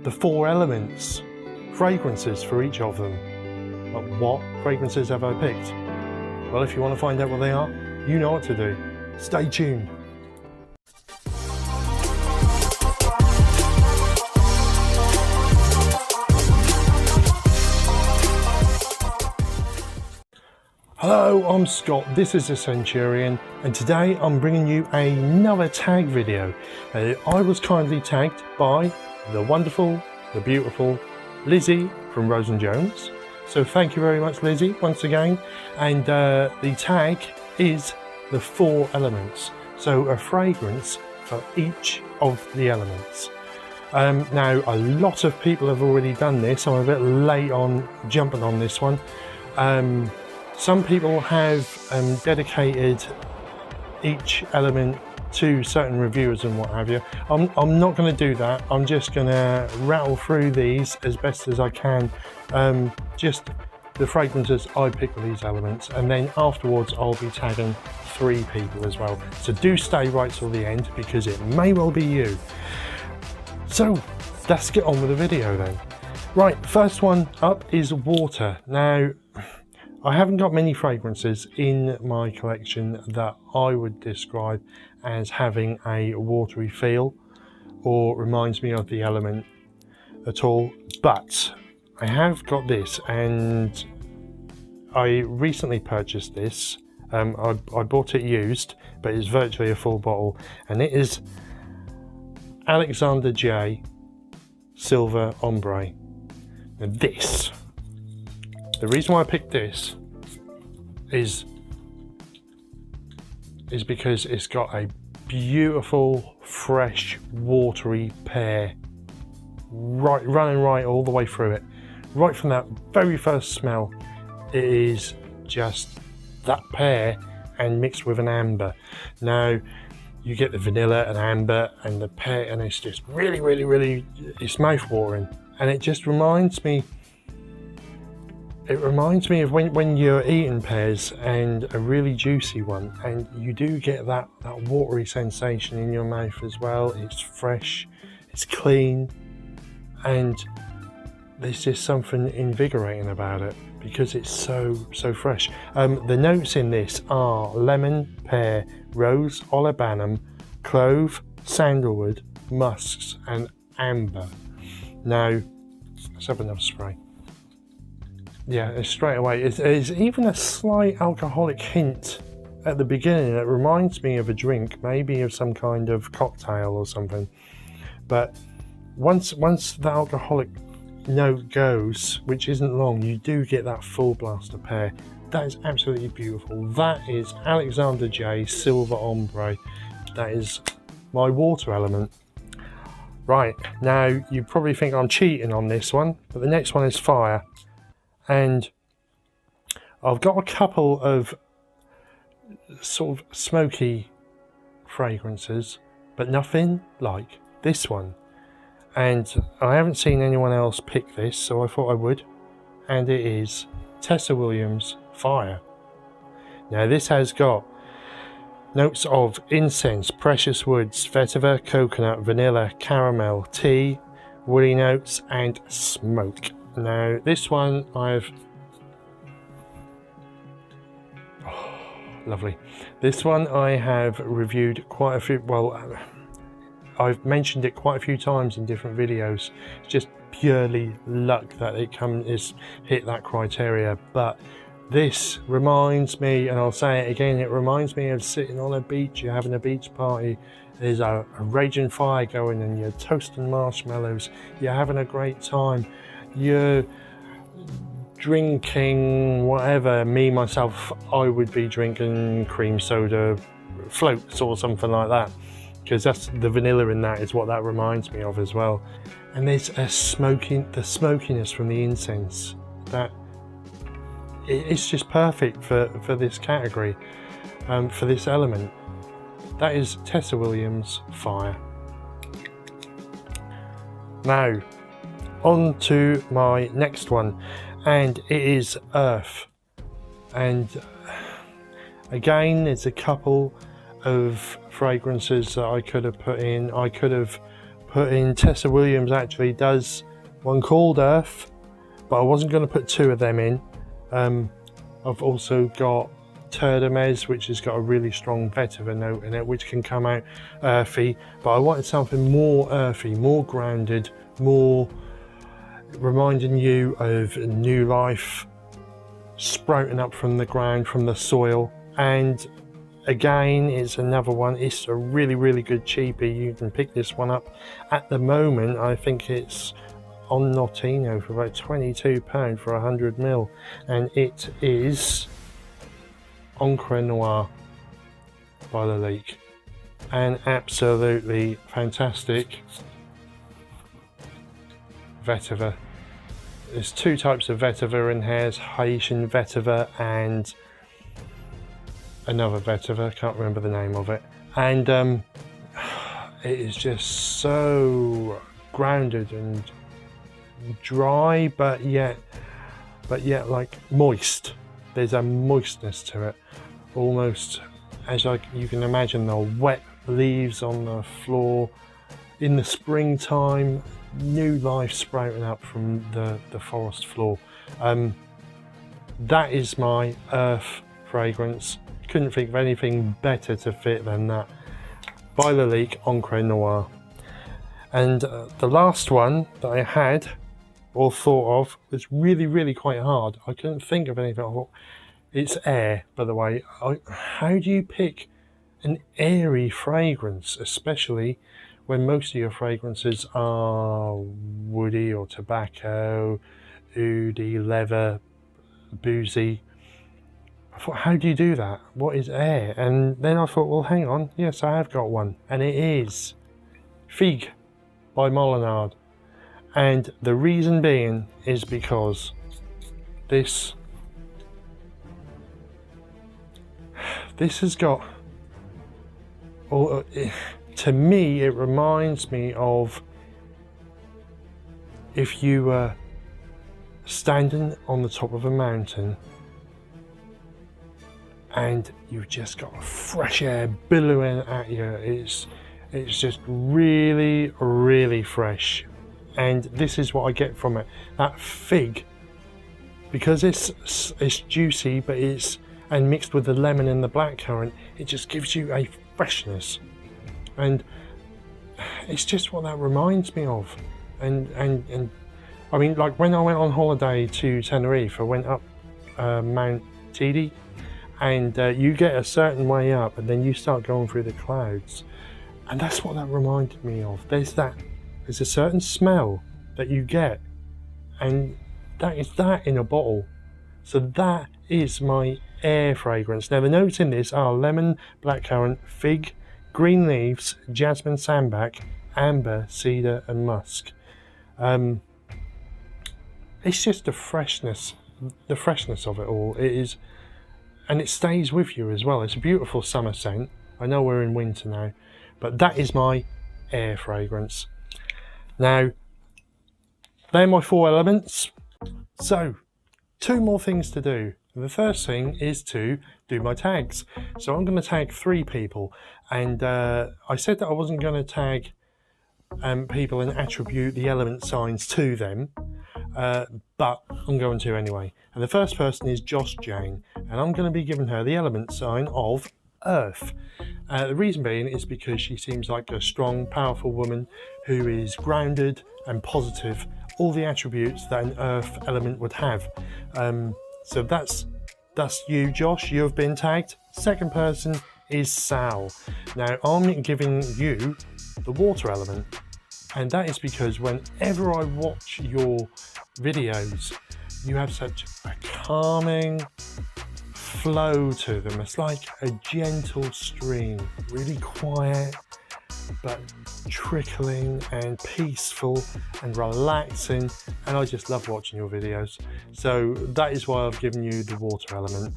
the 4 elements, fragrances for each of them. But what fragrances have I picked? Well, if you want to find out what they are, you know what to do. Stay tuned. Hello, I'm Scott, this is the Centurion, and today I'm bringing you another tag video. I was kindly tagged by the wonderful, the beautiful Lizzie from Rose and Jones. So thank you very much, Lizzie, once again. And the tag is the 4 elements. So a fragrance for each of the elements. Now, a lot of people have already done this. I'm a bit late on jumping on this one. Some people have dedicated each element to certain reviewers and what have you. I'm not going to do that. I'm just going to rattle through these as best as I can. Just the fragrances I pick with these elements, and then afterwards I'll be tagging 3 people as well. So do stay right till the end, because it may well be you. So let's get on with the video then. Right, first one up is water. Now, I haven't got many fragrances in my collection that I would describe as having a watery feel or reminds me of the element at all, but I have got this, and I recently purchased this. I bought it used, but it's virtually a full bottle, and it is Alexander J Silver Ombre. Now this, the reason why I picked this is because it's got a beautiful, fresh, watery pear running right all the way through it. Right from that very first smell, it is just that pear and mixed with an amber. Now, you get the vanilla and amber and the pear, and it's just really, it's mouth-watering. And it just reminds me, of when you're eating pears and a really juicy one, and you do get that watery sensation in your mouth as well. It's fresh, it's clean, and there's just something invigorating about it because it's so fresh. The notes in this are lemon, pear, rose, olibanum, clove, sandalwood, musks, and amber. Now, let's have another spray. Yeah, straight away. There's even a slight alcoholic hint at the beginning that reminds me of a drink, maybe of some kind of cocktail or something. But once the alcoholic note goes, which isn't long, you do get that full blast of pear. That is absolutely beautiful. That is Alexander J Silver Ombre. That is my water element. Right, now you probably think I'm cheating on this one, but the next one is fire. And I've got a couple of sort of smoky fragrances, but nothing like this one. And I haven't seen anyone else pick this, so I thought I would. And it is Tessa Williams Fire. Now this has got notes of incense, precious woods, vetiver, coconut, vanilla, caramel, tea, woody notes, and smoke. Now this one lovely. This one I have reviewed quite a few, well, I've mentioned it quite a few times in different videos. It's just purely luck that it hit that criteria. But this reminds me, and I'll say it again, it reminds me of sitting on a beach. You're having a beach party. There's a raging fire going, and you're toasting marshmallows. You're having a great time. You're drinking whatever. Me, myself, I would be drinking cream soda floats or something like that, because that's the vanilla in that is what that reminds me of as well. And there's the smokiness from the incense that it's just perfect for this category, for this element. That is Tessa Williams Fire. Now on to my next one, and it is Earth. And again, there's a couple of fragrances that I could have put in. I could have put in Tessa Williams actually does one called Earth, but I wasn't going to put two of them in. I've also got Turdomez, which has got a really strong vetiver note in it, which can come out earthy, but I wanted something more earthy, more grounded, more reminding you of new life sprouting up from the ground, from the soil. And again, it's another one, it's a really good cheapie. You can pick this one up at the moment. I think it's on Notino for about £22 for 100ml, and it is Encre Noir by the Leak. An absolutely fantastic vetiver. There's two types of vetiver in here, Haitian vetiver and another vetiver, can't remember the name of it. And it is just so grounded and dry, but yet like moist. There's a moistness to it, almost as you can imagine the wet leaves on the floor in the springtime, new life sprouting up from the forest floor. That is my earth fragrance. Couldn't think of anything better to fit than that. By the Leak, Encre Noir. And the last one that I had or thought of was really quite hard. I couldn't think of anything. It's air, by the way. How do you pick an airy fragrance, especially when most of your fragrances are woody or tobacco, oody, leather, boozy? I thought, how do you do that? What is air? And then I thought, well, hang on. Yes, I have got one. And it is Fig by Molinard. And the reason being is because this has got, to me, it reminds me of if you were standing on the top of a mountain and you've just got fresh air billowing at you. It's just really fresh. And this is what I get from it. That fig, because it's juicy, but and mixed with the lemon and the blackcurrant, it just gives you a freshness. And it's just what that reminds me of. And I mean, like when I went on holiday to Tenerife, I went up Mount Teide, and you get a certain way up and then you start going through the clouds. And that's what that reminded me of. There's a certain smell that you get, and that is that in a bottle. So that is my air fragrance. Now the notes in this are lemon, blackcurrant, fig, green leaves, jasmine sambac, amber, cedar and musk. It's just the freshness of it all. It is, and it stays with you as well. It's a beautiful summer scent. I know we're in winter now, but that is my air fragrance. Now, they're my 4 elements. So, 2 more things to do. The first thing is to do my tags. So I'm going to tag 3 people, and I said that I wasn't going to tag people and attribute the element signs to them, but I'm going to anyway. And the first person is Josh Jane, and I'm going to be giving her the element sign of Earth. The reason being is because she seems like a strong, powerful woman who is grounded and positive, all the attributes that an Earth element would have. So that's you, Josh. You have been tagged. Second person is Sal. Now I'm giving you the water element, and that is because whenever I watch your videos, you have such a calming flow to them. It's like a gentle stream, really quiet but trickling and peaceful and relaxing, and I just love watching your videos. So that is why I've given you the water element.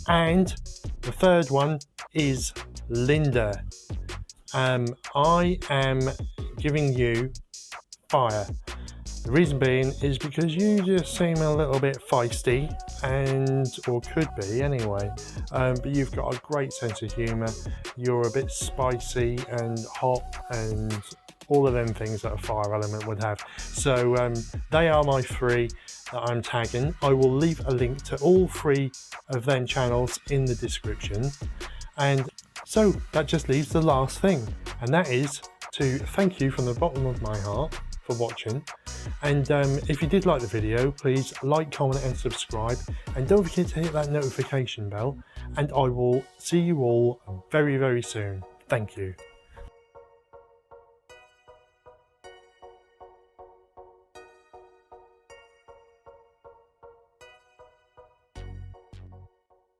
And the third one is Linda. I am giving you fire. The reason being is because you just seem a little bit feisty, or could be anyway, but you've got a great sense of humour. You're a bit spicy and hot and all of them things that a fire element would have. So they are my 3 that I'm tagging. I will leave a link to all 3 of them channels in the description. And so that just leaves the last thing, and that is to thank you from the bottom of my heart for watching. And if you did like the video, please like, comment and subscribe, and don't forget to hit that notification bell, and I will see you all very, very soon. Thank you.